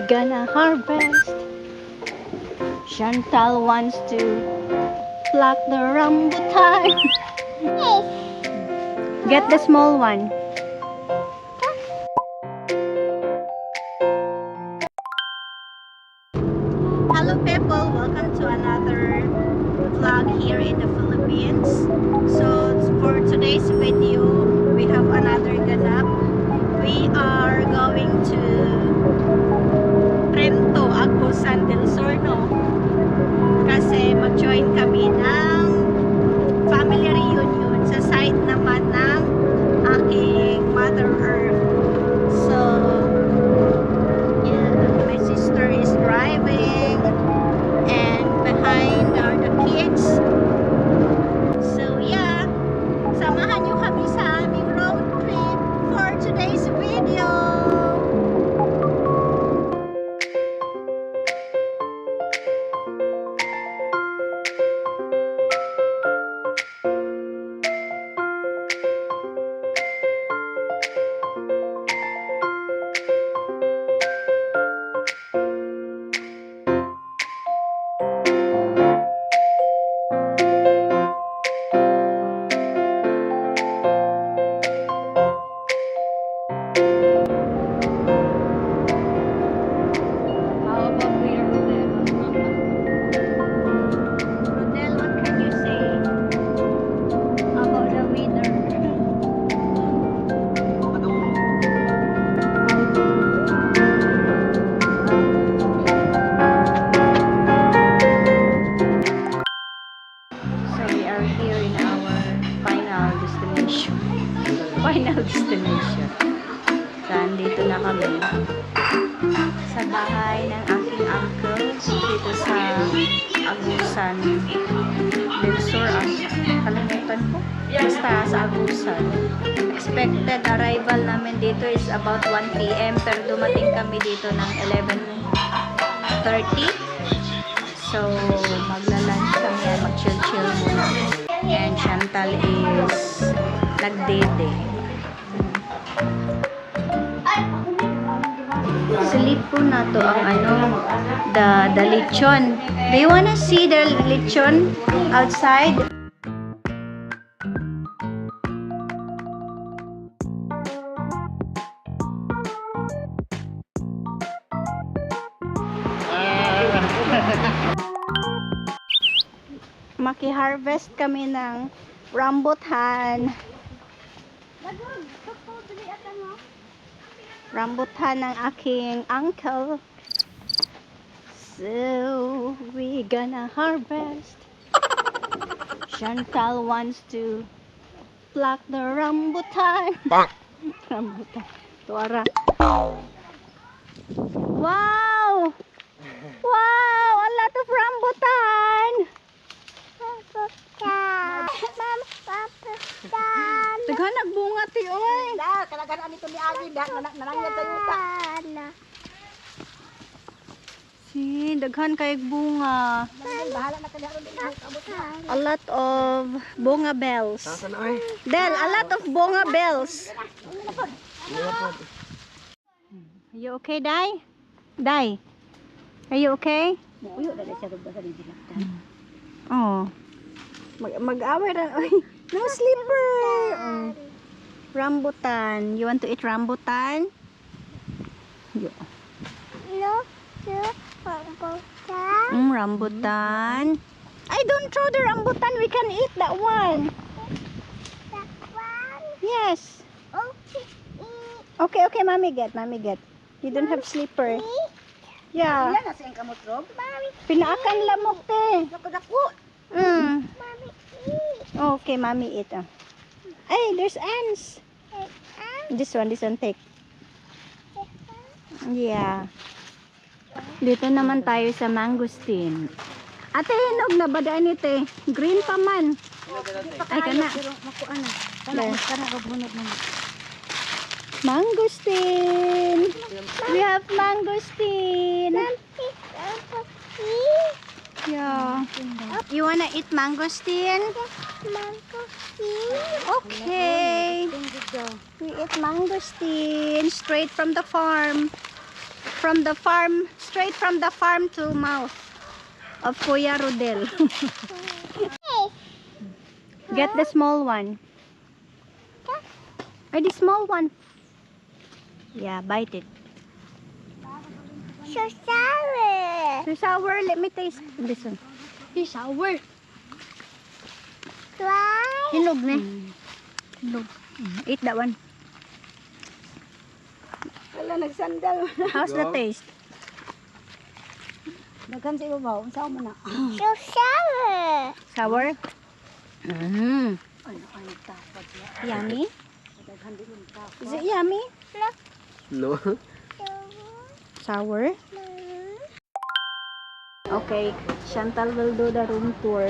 gonna harvest. Chantal wants to pluck the rambutan. Get the small one. Hello people, welcome to another vlog here in the Philippines. So for today's video, we have another ganap. We are going to Trento, Agusan del Sorno kasi mag-join kami ng family reunion sa site naman ng aking Mother Earth. So yeah, my sister is driving and behind are the kids. So yeah, samahan nyo kami sa aming road trip for today's video. Final destination. So, andito na kami sa bahay ng aking uncle dito sa Agusan del Sur. Kalimutan ko. Basta sa Agusan. Expected arrival namin dito is about 1 PM pero dumating kami dito ng 11:30. So, magla-lunch kami at mag-chill-chill muna. And Chantal is nagdede. Sleep po na to ang the lechon. Do you wanna see the lechon outside? Maki-harvest kami ng rambutan. Rambutan ng aking uncle. So, we gonna harvest. Chantal wants to pluck the rambutan. Rambutan. Tuara. Wow! Wow! A lot of rambutan! Daghan nagbunga ti oy. Kalagan nito ni Agi nanangyan sa yuta. Si daghan kay bunga. Bahala na kanya ron abot na. A lot of bunga bells. Del, a lot of bunga bells. Are you okay, Dai? Dai. Are you okay? Uyo na siya ron sa dilaktan. Oh. Mag-away na. Oy, no slipper. Rambutan. You want to eat rambutan? No, rambutan. Rambutan. I don't throw the rambutan. We can eat that one. That one? Yes. Okay. Okay, mommy get. You don't have slipper. Yeah. Ilan na siyang kamot ron? Pinaakan lamok te. Dako. Mami, eat. Okay, mommy eat. Hey, there's ants. This one take. Yeah. Dito naman tayo sa mangosteen. Ate, hinog na ba daan ite? Green pa man. Ay, kana. Makuha na. Kana kabunod na. Mangosteen. We have mangosteen. Yeah. You wanna eat mangosteen? Okay. We eat mangosteen straight from the farm. from the farm, straight from the farm to mouth of Kuya Rodel. Get the small one. Or the small one. Yeah, bite it. So sour. So sour. Let me taste this one. It's sour. Try. Hinog na. Hinog. Eat that one. Wala nagsandal. How's the taste? Dagan sa ibabaw. Sao mo na? So sour. Sour? Mm. Ano tapos ya? Yummy? Daghan din yung tapos. Is it yummy? No. Sour? Okay, Chantal will do the room tour.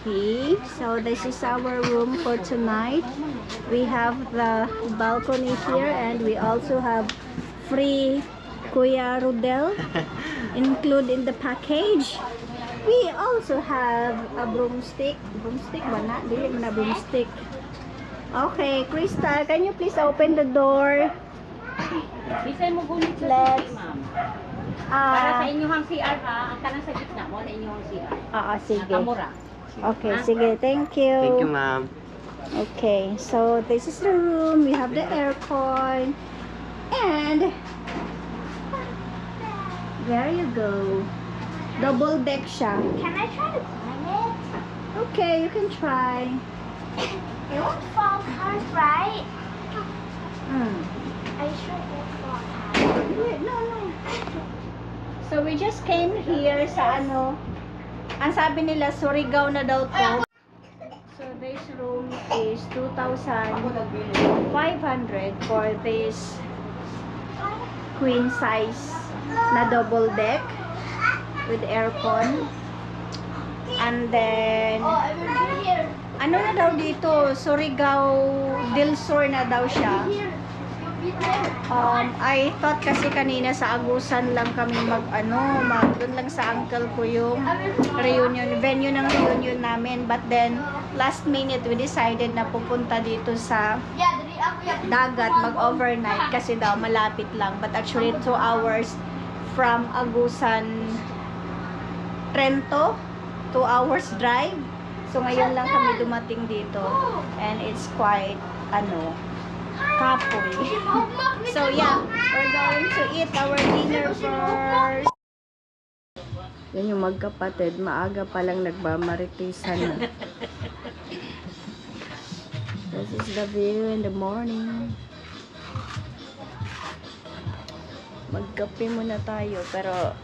Okay, so this is our room for tonight. We have the balcony here and we also have free Kuya Rodel included in the package. We also have a broomstick. Broomstick ba na? Dili man na broomstick. Okay, Crystal, can you please open the door? Bisay mo gunit sa Let's- city, ma'am. Para sa Ah, inyong CR ha, ang kanang sa gitna mo na inyong CR. sige. Nakamura. Okay, sige. Thank you. Thank you, ma'am. Okay, so this is the room. We have the aircon. And there you go. Double deck siya. Can I try to climb it? Okay, you can try. It won't fall hard, right? Mm. Are you sure it won't fall hard? No. So we just came here sa ano. Ang sabi nila, Surigao na daw to. So this room is 2,500 for this queen size na double deck with aircon. And then, Oh, I will be here. ano na daw dito? Surigao del Sur na daw siya. Here. You'll be there. I thought kasi kanina sa Agusan lang kami doon lang sa uncle ko yung venue ng reunion namin. But then, last minute, we decided na pupunta dito sa Yeah, the ako yung dagat, mag-overnight kasi daw malapit lang. But actually, 2 hours from Agusan, Trento, 2 hours drive. So, ngayon lang kami dumating dito. And it's quite, kapoy. So, yeah, we're going to eat our dinner first. Yan yung magkapatid, maaga pa lang nagmamaritisan na. This is the view in the morning. Magkape muna tayo, pero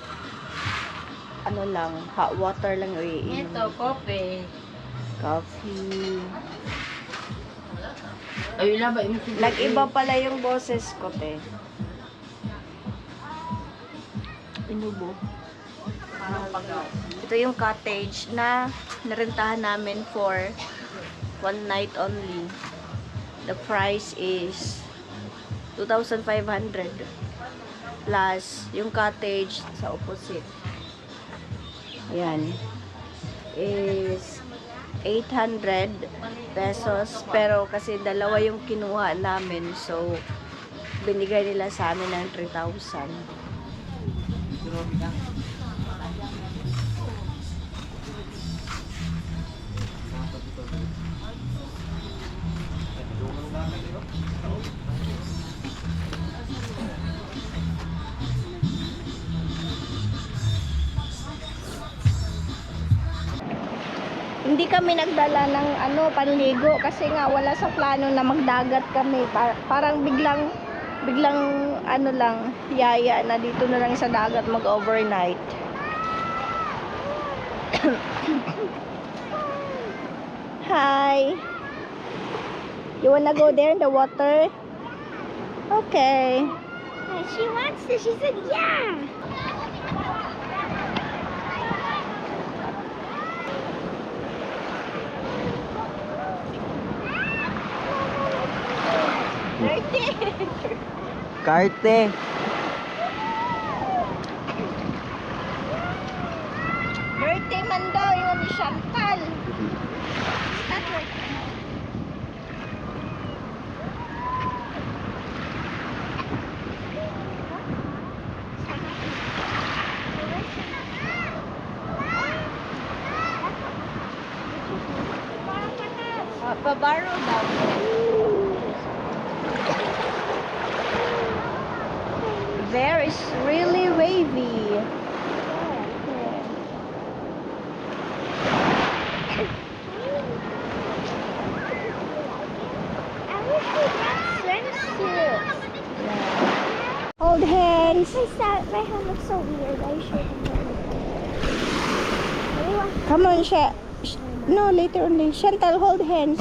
hot water lang yung iinom. Ito, kope. Coffee. Ayun na ba? Nag-iba pala yung boses ko, te. Inubo. Ito yung cottage na narentahan namin for 1 night only. The price is 2,500 plus yung cottage sa opposite. Ayan. Is 800 pesos. Pero kasi dalawa yung kinuha namin. So, binigay nila sa amin ng 3,000. Hindi kami nagdala ng panligo kasi nga wala sa plano na magdagat kami. Parang biglang yaya na dito na lang sa dagat mag-overnight. Hi. You wanna go there in the water? Okay. She wants to. She said, yeah. Karte. Birthday man daw yun ni Chantal. Start right. Nagpabaro daw. There is really wavy. Hold hands. My hand looks so weird. I should. Come on, no, later on. Chantal, hold hands.